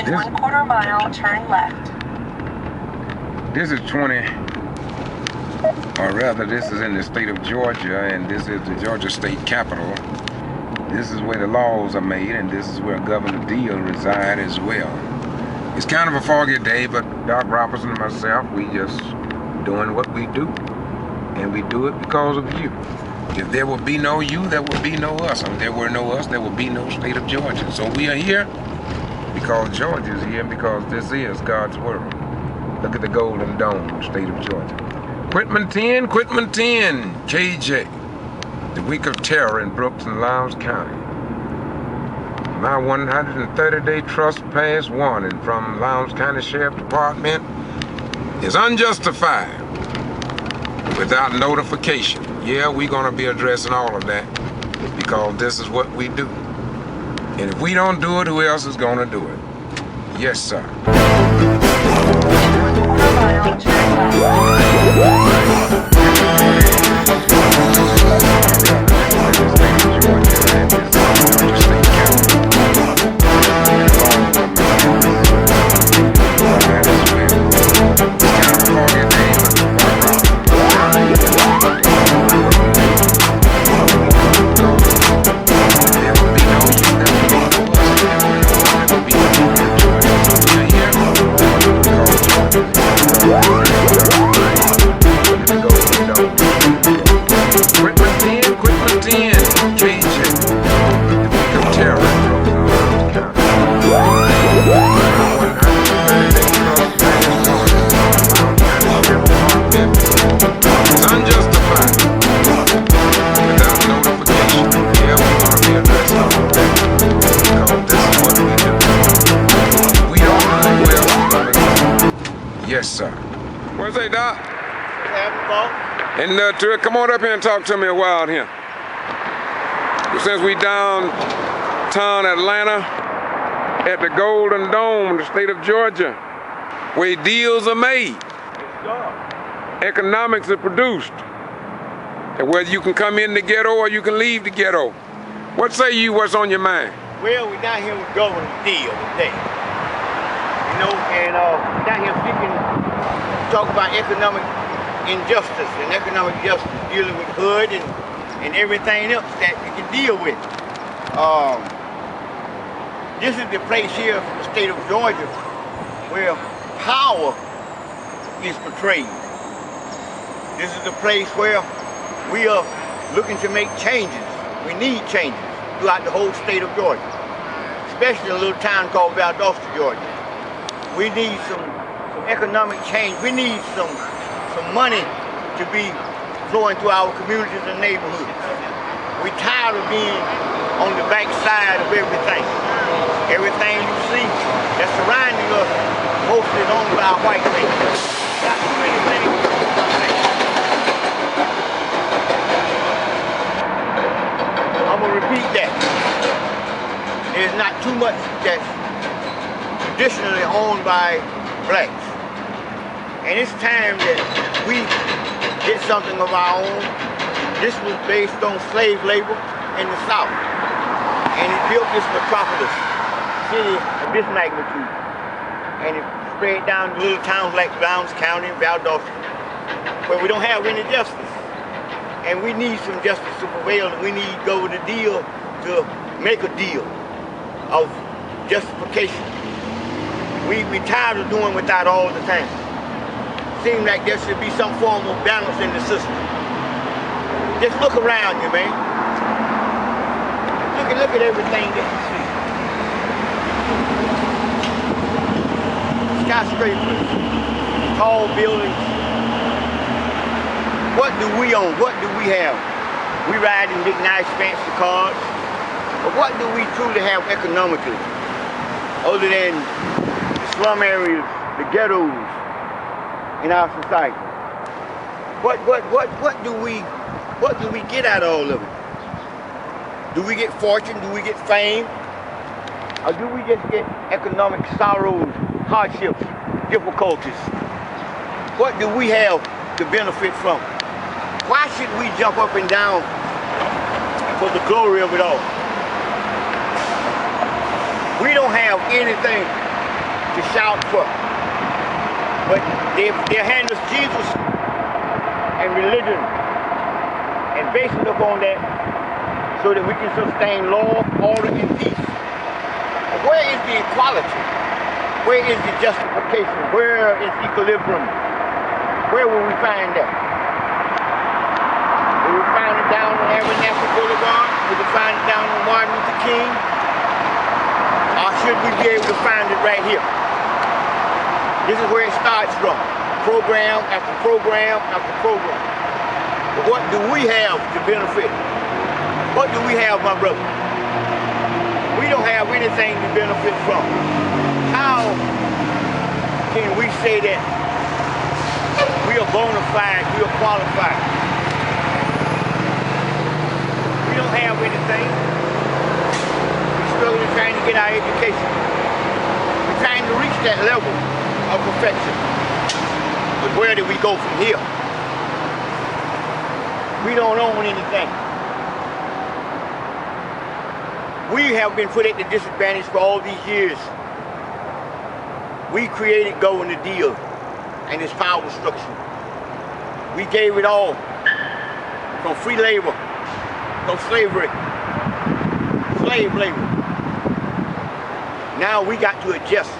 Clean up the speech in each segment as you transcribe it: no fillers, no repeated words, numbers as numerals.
Next 1/4 mile, turn left. This is 20, or rather this is in the state of Georgia, and this is the Georgia state capital. This is where the laws are made, and this is where Governor Deal reside as well. It's kind of a foggy day, but Doc Robertson and myself, we just doing what we do, and we do it because of you. If there would be no you, there would be no us. And if there were no us, there would be no state of Georgia. So we are here because Georgia is here, and because this is God's world. Look at the Golden Dome, state of Georgia. Quitman 10, KJ. The week of terror in Brooks and Lowndes County. My 130-day trespass warning from Lowndes County Sheriff Department is unjustified without notification. Yeah, we're going to be addressing all of that because this is what we do. And if we don't do it, who else is going to do it? Yes, sir. Yes, sir. What's that, Doc? And come on up here and talk to me a while here. Since we downtown Atlanta at the Golden Dome, the state of Georgia, where deals are made, economics are produced, and whether you can come in the ghetto or you can leave the ghetto. What say you? What's on your mind? Well, we're down here with Governor Deal today. You know, and down here speaking, talk about economic injustice and economic justice, dealing with hood and everything else that we can deal with. This is the place here from the state of Georgia where power is portrayed. This is the place where we are looking to make changes. We need changes throughout the whole state of Georgia, especially in a little town called Valdosta, Georgia. We need some economic change. We need some money to be flowing through our communities and neighborhoods. We're tired of being on the back side of everything. Everything you see that's surrounding us mostly is owned by white men. Not too many things. I'm gonna repeat that. There's not too much that's traditionally owned by blacks. And it's time that we get something of our own. This was based on slave labor in the South. And it built this metropolis, city of this magnitude. And it spread down to little towns like Lowndes County and Valdosta, where we don't have any justice. And we need some justice to prevail, and we need Governor Deal to make a deal of justification. We tired of doing without all the time. Seems like there should be some form of balance in the system. Just look around you, man. Look at everything that you see. Skyscrapers, tall buildings. What do we own? What do we have? We ride in big, nice, fancy cars. But what do we truly have economically? Other than slum areas, the ghettos in our society. What do we get out of all of it? Do we get fortune? Do we get fame? Or do we just get economic sorrows, hardships, difficulties? What do we have to benefit from? Why should we jump up and down for the glory of it all? We don't have anything to shout for. But they hand us Jesus and religion and base it upon that so that we can sustain law, order, and peace. But where is the equality? Where is the justification? Where is equilibrium? Where will we find that? Will we find it down on Abernathy Boulevard? Will we find it down on Martin Luther King? Or should we be able to find it right here? This is where it starts from. Program after program after program. But what do we have to benefit? What do we have, my brother? We don't have anything to benefit from. How can we say that we are bona fide, we are qualified? We don't have anything. We're struggling trying to get our education. We're trying to reach that level of perfection. But where do we go from here? We don't own anything. We have been put at the disadvantage for all these years. We created Go in the deal and its power structure. We gave it all from free labor, from slavery, slave labor. Now we got to adjust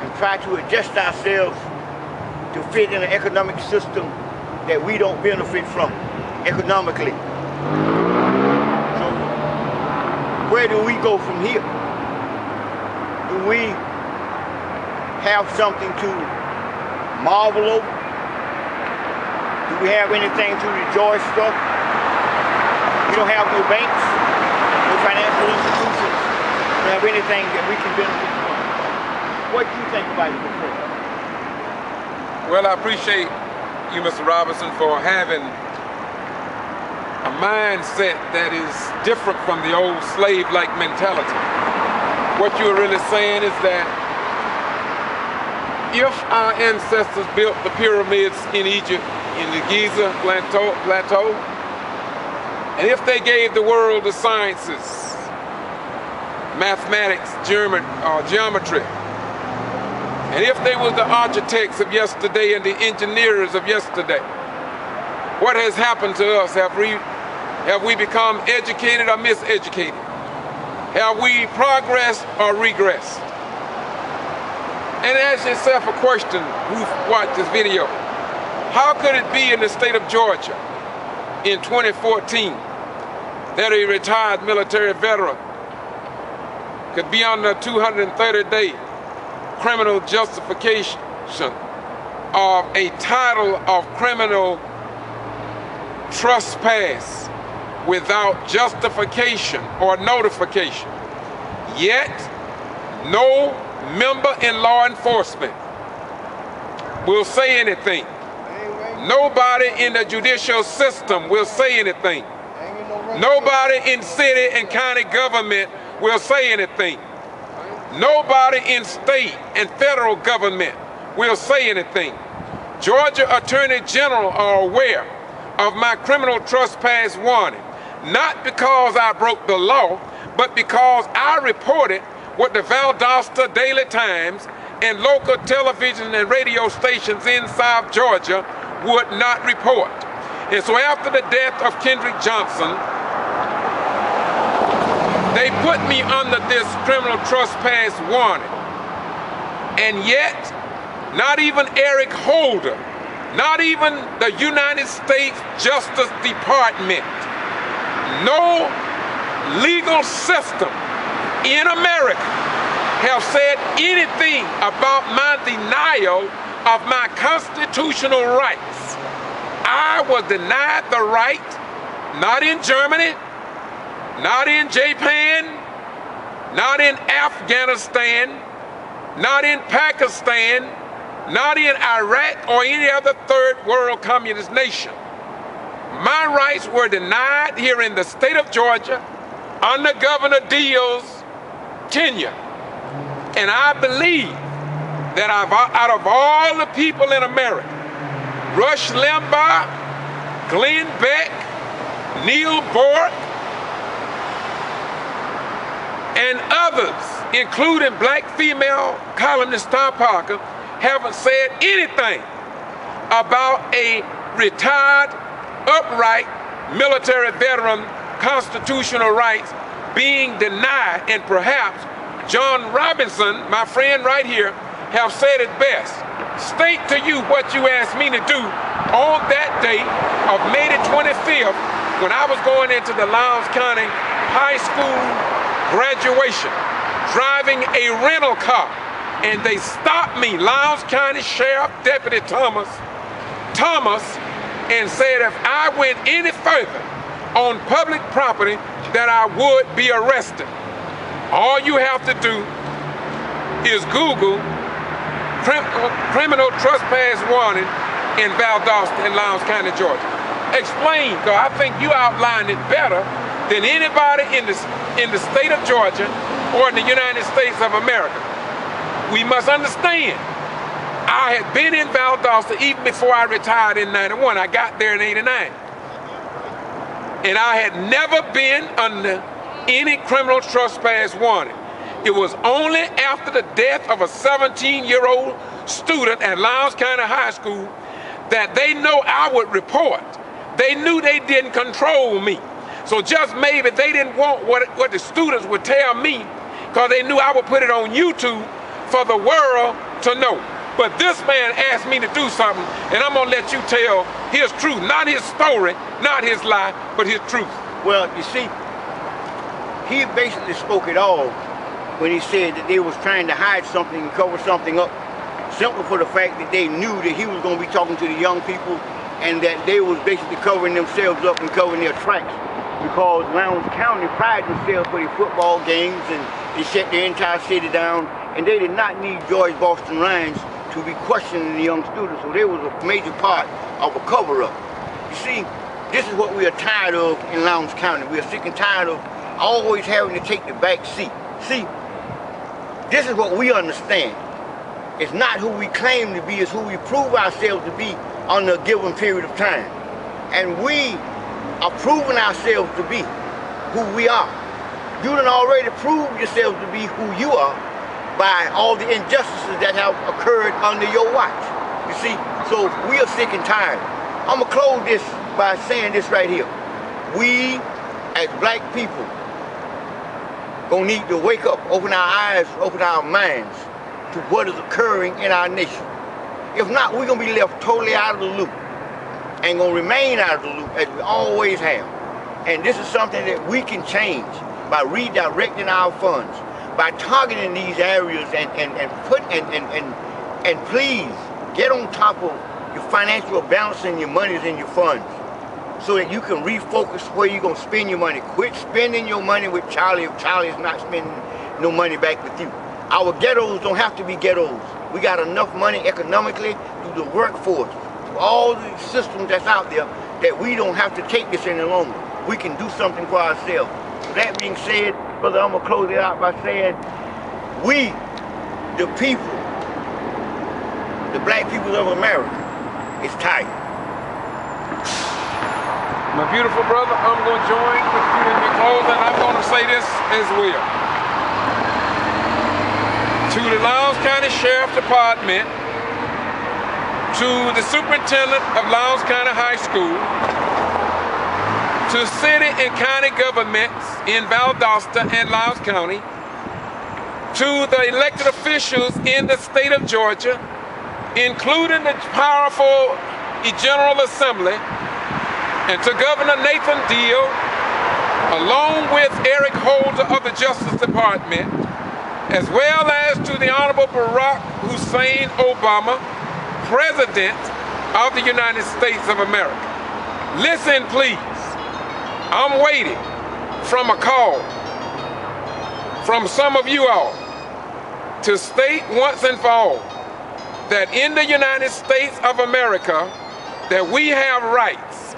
and try to adjust ourselves to fit in an economic system that we don't benefit from economically. So where do we go from here? Do we have something to marvel over? Do we have anything to rejoice for? We don't have no banks, no financial institutions. We don't have anything that we can benefit from. What do you think about it, Mr. President? Well, I appreciate you, Mr. Robinson, for having a mindset that is different from the old slave-like mentality. What you're really saying is that if our ancestors built the pyramids in Egypt, in the Giza plateau, and if they gave the world the sciences, mathematics, geometry, and if they were the architects of yesterday and the engineers of yesterday, what has happened to us? Have we become educated or miseducated? Have we progressed or regressed? And ask yourself a question who watched this video. How could it be in the state of Georgia in 2014 that a retired military veteran could be on a 230-day criminal justification of a title of criminal trespass without justification or notification? Yet, no member in law enforcement will say anything. Nobody in the judicial system will say anything. Nobody in city and county government will say anything. Nobody in state and federal government will say anything. Georgia Attorney General are aware of my criminal trespass warning, not because I broke the law, but because I reported what the Valdosta Daily Times and local television and radio stations in South Georgia would not report. And so after the death of Kendrick Johnson, they put me under this criminal trespass warning. And yet, not even Eric Holder, not even the United States Justice Department, no legal system in America have said anything about my denial of my constitutional rights. I was denied the right, not in Germany, not in Japan, not in Afghanistan, not in Pakistan, not in Iraq or any other third world communist nation. My rights were denied here in the state of Georgia under Governor Deal's tenure. And I believe that out of all the people in America, Rush Limbaugh, Glenn Beck, Neil Bork, and others, including black female columnist Star Parker, haven't said anything about a retired, upright military veteran constitutional rights being denied. And perhaps John Robinson, my friend right here, have said it best. State to you what you asked me to do on that day of May the 25th when I was going into the Lowndes County High School graduation, driving a rental car, and they stopped me, Lowndes County Sheriff Deputy Thomas, and said if I went any further on public property that I would be arrested. All you have to do is Google criminal trespass warning in Valdosta in Lowndes County, Georgia. Explain, because I think you outlined it better than anybody in the state of Georgia or in the United States of America. We must understand, I had been in Valdosta even before I retired in 91. I got there in 89. And I had never been under any criminal trespass warning. It was only after the death of a 17-year-old student at Lowndes County High School that they know I would report. They knew they didn't control me. So just maybe they didn't want what the students would tell me, because they knew I would put it on YouTube for the world to know. But this man asked me to do something, and I'm gonna let you tell his truth, not his story, not his lie, but his truth. Well, you see, he basically spoke it all when he said that they was trying to hide something and cover something up, simply for the fact that they knew that he was going to be talking to the young people, and that they was basically covering themselves up and covering their tracks, because Lowndes County prided themselves for their football games, and they shut the entire city down, and they did not need George Boston Rhymes to be questioning the young students. So there was a major part of a cover-up. You see, this is what we are tired of in Lowndes County. We are sick and tired of always having to take the back seat. See, this is what we understand. It's not who we claim to be, it's who we prove ourselves to be on a given period of time. And we are proving ourselves to be who we are. You done already proved yourselves to be who you are by all the injustices that have occurred under your watch. You see, so we are sick and tired. I'm gonna close this by saying this right here. We, as black people, gonna need to wake up, open our eyes, open our minds to what is occurring in our nation. If not, we're gonna be left totally out of the loop and gonna remain out of the loop as we always have. And this is something that we can change by redirecting our funds, by targeting these areas and please get on top of your financial balance and your monies and your funds, so that you can refocus where you're going to spend your money. Quit spending your money with Charlie if Charlie is not spending no money back with you. Our ghettos don't have to be ghettos. We got enough money economically through the workforce, through all the systems that's out there, that we don't have to take this any longer. We can do something for ourselves. With that being said, brother, I'm going to close it out by saying, we, the people, the black people of America, is tired. My beautiful brother, I'm going to join with you in your close, and I'm going to say this as well. To the Lowndes County Sheriff Department, to the Superintendent of Lowndes County High School, to city and county governments in Valdosta and Lowndes County, to the elected officials in the state of Georgia, including the powerful General Assembly, and to Governor Nathan Deal, along with Eric Holder of the Justice Department, as well as to the Honorable Barack Hussein Obama, President of the United States of America. Listen, please. I'm waiting from a call from some of you all to state once and for all that in the United States of America that we have rights.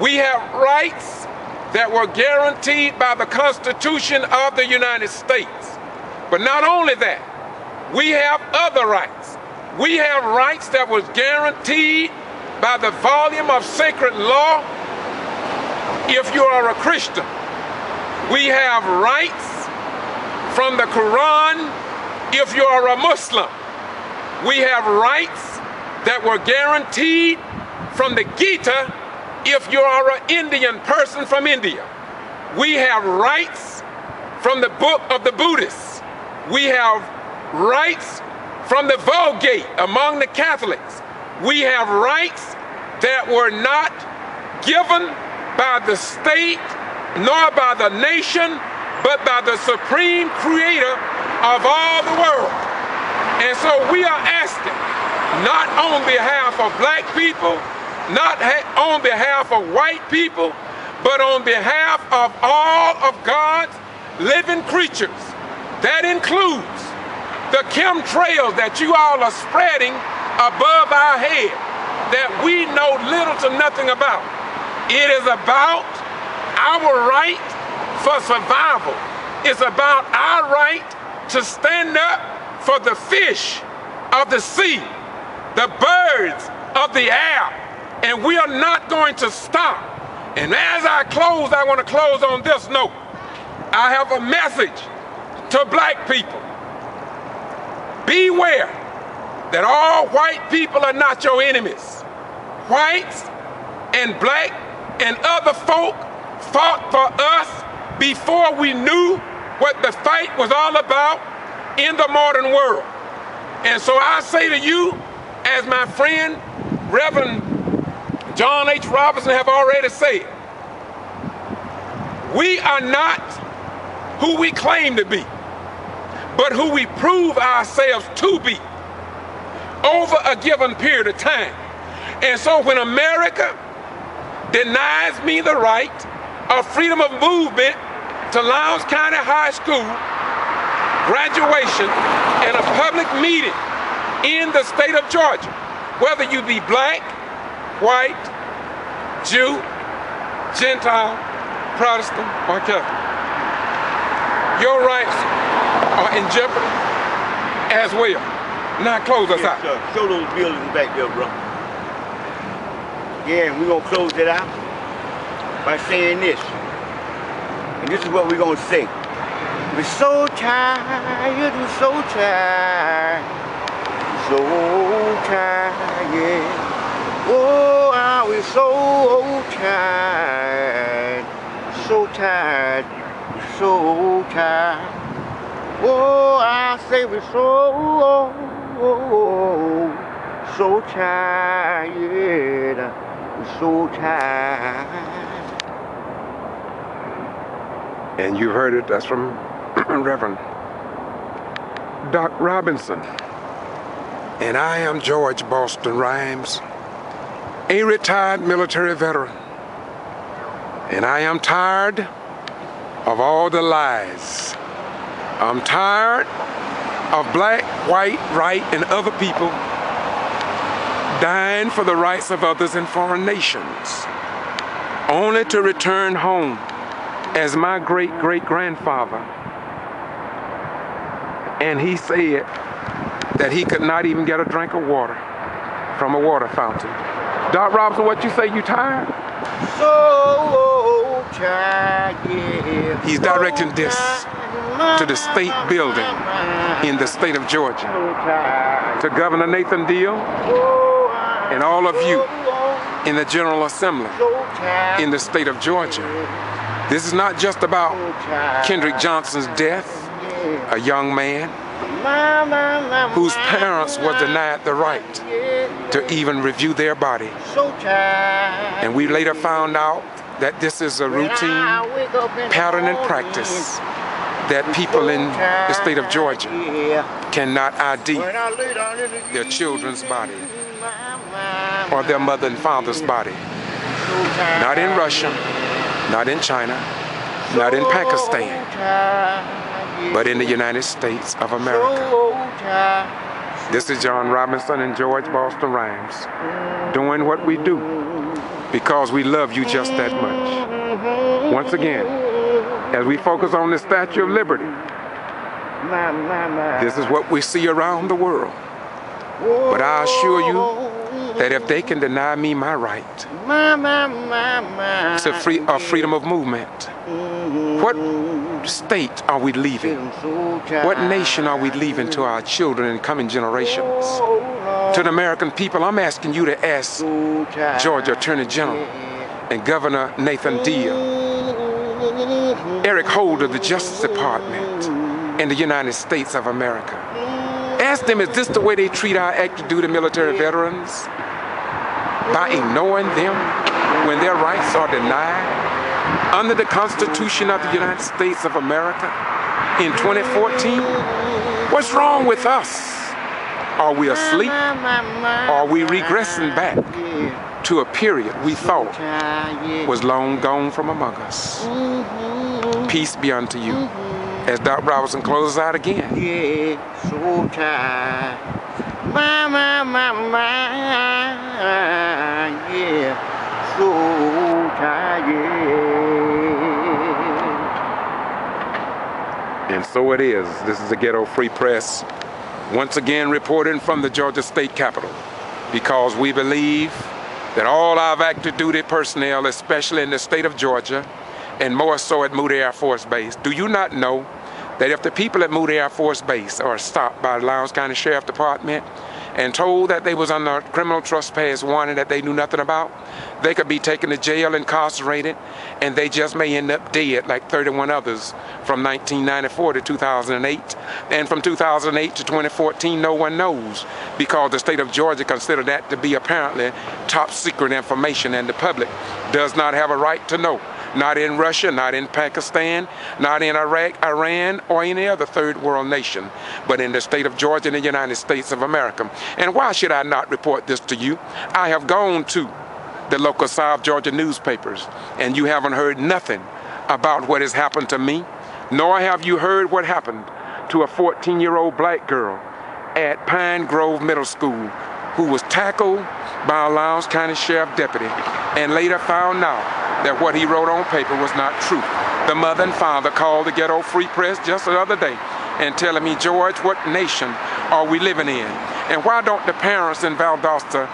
We have rights that were guaranteed by the Constitution of the United States. But not only that, we have other rights. We have rights that was guaranteed by the volume of sacred law. If you are a Christian, we have rights from the Quran if you are a Muslim. We have rights that were guaranteed from the Gita if you are an Indian person from India. We have rights from the book of the Buddhists. We have rights from the Vulgate among the Catholics. We have rights that were not given by the state nor by the nation, but by the supreme creator of all the world. And so we are asking, not on behalf of black people, not on behalf of white people, but on behalf of all of God's living creatures. That includes the chemtrails that you all are spreading above our head that we know little to nothing about. It is about our right for survival. It's about our right to stand up for the fish of the sea, the birds of the air, and we are not going to stop. And as I close, I want to close on this note. I have a message to black people. Beware that all white people are not your enemies. Whites and black and other folk fought for us before we knew what the fight was all about in the modern world. And so I say to you, as my friend Reverend John H. Robinson have already said, we are not who we claim to be, but who we prove ourselves to be over a given period of time. And so when America denies me the right of freedom of movement to Lowndes County High School graduation and a public meeting in the state of Georgia, whether you be black, white, Jew, Gentile, Protestant, or Catholic, your rights are in jeopardy as well. Now close us out. Sir. Show those buildings back there, bro. Yeah, we're going to close it out by saying this. And this is what we're going to say. We're so tired, we're so tired, so tired. Oh, we're so tired, so tired, so tired. Oh, I say we're so tired, we're so tired. And you heard it, that's from Reverend Doc Robinson. And I am George Boston Rhymes, a retired military veteran. And I am tired of all the lies. I'm tired of black, white, right, and other people dying for the rights of others in foreign nations, only to return home as my great-great-grandfather. And he said that he could not even get a drink of water from a water fountain. Doc Robinson, what you say, you tired? So tired, yeah. He's directing this to the state building in the state of Georgia, to Governor Nathan Deal and all of you in the General Assembly in the state of Georgia. This is not just about Kendrick Johnson's death, a young man whose parents were denied the right to even review their body. And we later found out that this is a routine pattern and practice that people in the state of Georgia cannot ID their children's body or their mother and father's body. Not in Russia, not in China, not in Pakistan, but in the United States of America. This is John Robinson and George Boston Rhymes doing what we do because we love you just that much. Once again, as we focus on the Statue of Liberty, this is what we see around the world. But I assure you, that if they can deny me my right to freedom of movement, what state are we leaving? What nation are we leaving to our children and coming generations? To the American people, I'm asking you to ask Georgia Attorney General and Governor Nathan Deal, Eric Holder, the Justice Department in the United States of America. Ask them, is this the way they treat our active duty military veterans? By ignoring them when their rights are denied under the Constitution of the United States of America in 2014? What's wrong with us? Are we asleep? Are we regressing back to a period we thought was long gone from among us? Peace be unto you. As Doc Robinson closes out again. Yeah, so tired. Yeah, so tired. And so it is. This is the Ghetto Free Press, once again reporting from the Georgia State Capitol, because we believe that all our active duty personnel, especially in the state of Georgia, and more so at Moody Air Force Base. Do you not know that if the people at Moody Air Force Base are stopped by the Lowndes County Sheriff Department and told that they was under a criminal trespass warning that they knew nothing about, they could be taken to jail, incarcerated, and they just may end up dead like 31 others from 1994 to 2008. And from 2008 to 2014, no one knows, because the state of Georgia considered that to be apparently top secret information, and the public does not have a right to know. Not in Russia, not in Pakistan, not in Iraq, Iran, or any other third world nation, but in the state of Georgia in the United States of America. And why should I not report this to you? I have gone to the local South Georgia newspapers, and you haven't heard nothing about what has happened to me, nor have you heard what happened to a 14-year-old black girl at Pine Grove Middle School who was tackled by a Lowndes County Sheriff deputy and later found out that what he wrote on paper was not true. The mother and father called the Ghetto Free Press just the other day and telling me, George, what nation are we living in? And why don't the parents in Valdosta,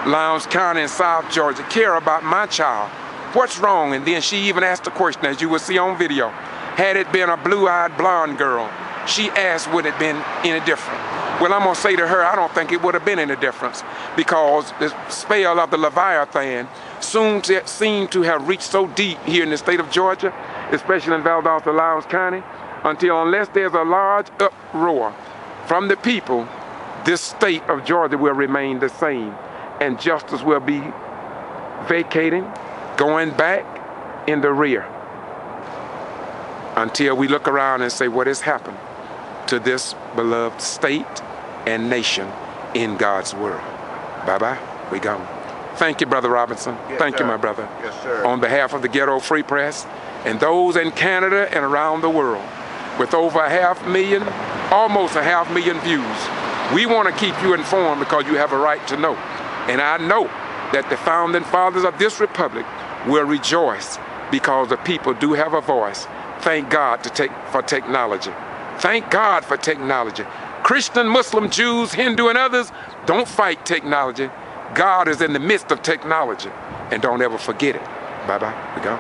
Lowndes County, and South Georgia care about my child? What's wrong? And then she even asked the question, as you will see on video, had it been a blue-eyed blonde girl, she asked, would it have been any different? Well, I'm going to say to her, I don't think it would have been any difference, because the spell of the Leviathan soon seemed to have reached so deep here in the state of Georgia, especially in Valdosta, Lowndes County, until unless there's a large uproar from the people, this state of Georgia will remain the same, and justice will be vacating, going back in the rear, until we look around and say, what has happened to this beloved state and nation in God's world? Bye-bye, we gone. Thank you, Brother Robinson. Yes, Thank sir. you, my brother. Yes, sir. On behalf of the Ghetto Free Press and those in Canada and around the world, with over 500,000, almost 500,000 views, we want to keep you informed because you have a right to know. And I know that the founding fathers of this republic will rejoice because the people do have a voice. Thank God for technology. Thank God for technology. Christian, Muslim, Jews, Hindu, and others, don't fight technology. God is in the midst of technology, and don't ever forget it. Bye-bye. We go.